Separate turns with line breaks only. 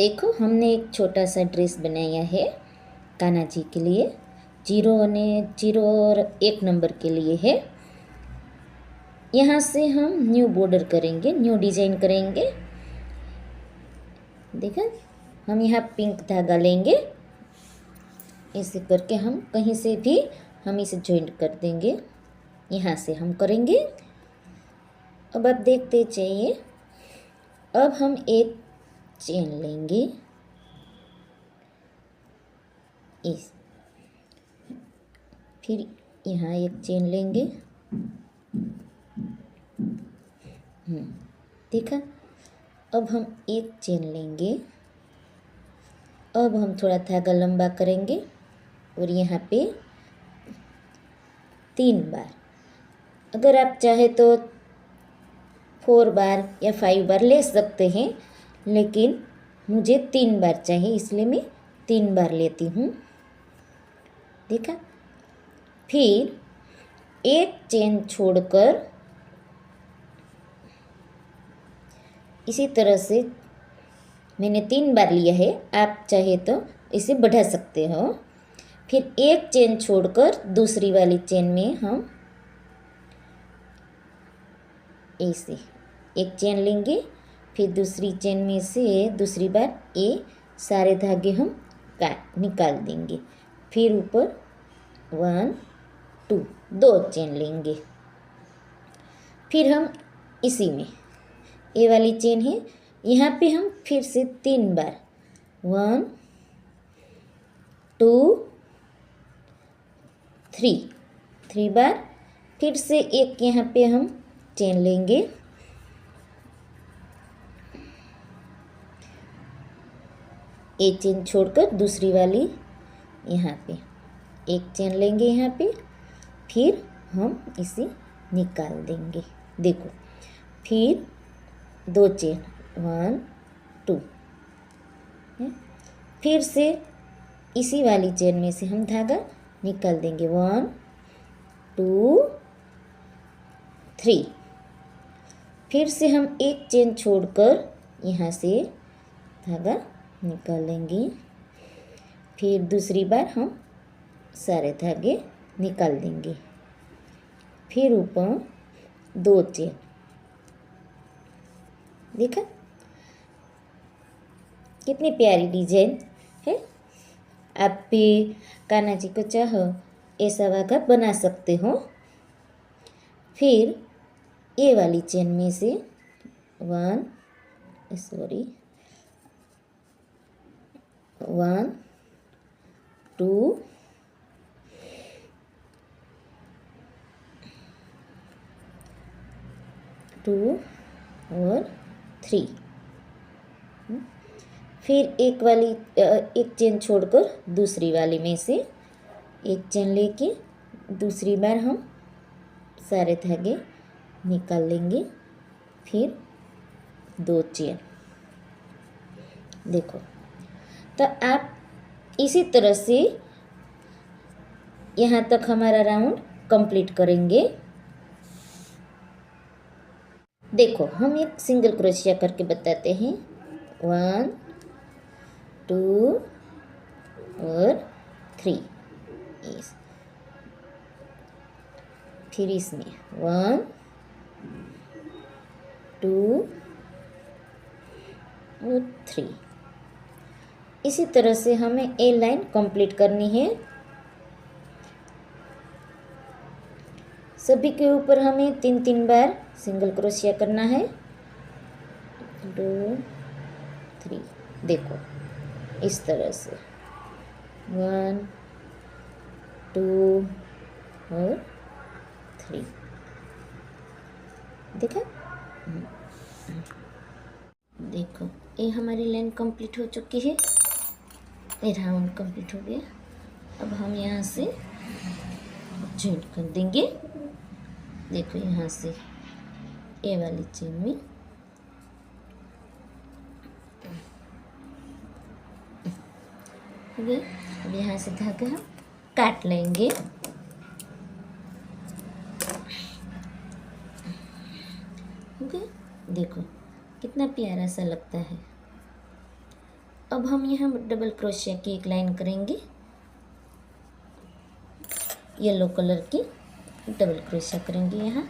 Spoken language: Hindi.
देखो हमने एक छोटा सा ड्रेस बनाया है कान्हा जी के लिए। 0 और 1 नंबर के लिए है। यहाँ से हम न्यू बॉर्डर करेंगे, न्यू डिजाइन करेंगे। देखा, हम यहाँ पिंक धागा लेंगे, ऐसे करके हम कहीं से भी हम इसे जॉइंट कर देंगे। यहाँ से हम करेंगे। अब आप देखते जाइए। अब हम एक चेन लेंगे, इस फिर यहाँ एक चेन लेंगे। देखा, अब हम एक चेन लेंगे। अब हम थोड़ा धागा लंबा करेंगे और यहाँ पे 3 बार, अगर आप चाहे तो 4 बार या 5 बार ले सकते हैं, लेकिन मुझे 3 बार चाहिए, इसलिए मैं 3 बार लेती हूँ। देखा, फिर एक चेन छोड़कर इसी तरह से मैंने 3 बार लिया है, आप चाहे तो इसे बढ़ा सकते हो। फिर एक चेन छोड़कर दूसरी वाली चेन में हम ऐसे एक चेन लेंगे, फिर दूसरी चेन में से दूसरी बार ये सारे धागे हम निकाल देंगे। फिर ऊपर 1 2 2 चेन लेंगे। फिर हम इसी में ये वाली चेन है, यहाँ पे हम फिर से 3 बार 1 2 3 बार, फिर से एक यहाँ पे हम चेन लेंगे। एक चेन छोड़कर दूसरी वाली यहाँ पे एक चेन लेंगे यहाँ पे, फिर हम इसे निकाल देंगे। देखो, फिर 2 चेन 1 2, फिर से इसी वाली चेन में से हम धागा निकाल देंगे 1 2 3। फिर से हम एक चेन छोड़कर यहाँ से धागा निकाल लेंगे। फिर दूसरी बार हम सारे धागे निकाल देंगे। फिर ऊपर 2 चेन। देखा, कितनी प्यारी डिजाइन है। आप भी कान्हा जी को चाहो ऐसा धागा बना सकते हो। फिर ये वाली चेन में से 1 2 2 और 3। फिर एक चेन छोड़कर दूसरी वाली में से एक चेन लेके दूसरी बार हम सारे धागे निकाल लेंगे। फिर 2 चेन। देखो, तो आप इसी तरह से यहाँ तक हमारा राउंड कंप्लीट करेंगे। देखो, हम एक सिंगल क्रोशिया करके बताते हैं। 1 2 और 3। फिर इसमें 1 2 और 3। इसी तरह से हमें ए लाइन कंप्लीट करनी है। सभी के ऊपर हमें 3 बार सिंगल क्रोशिया करना है। 2 3। देखो, इस तरह से 1 2 और 3। देखा, देखो ये हमारी लाइन कंप्लीट हो चुकी है। ये राउंड कंप्लीट हो गया। अब हम यहाँ से जॉइंट कर देंगे। देखो, यहाँ से ये वाली चेन में हो गया। अब यहाँ से धागा हम काट लेंगे। हो गया। देखो कितना प्यारा सा लगता है। अब हम यहाँ डबल क्रोशिया की एक लाइन करेंगे, येलो कलर की डबल क्रोशिया करेंगे यहाँ।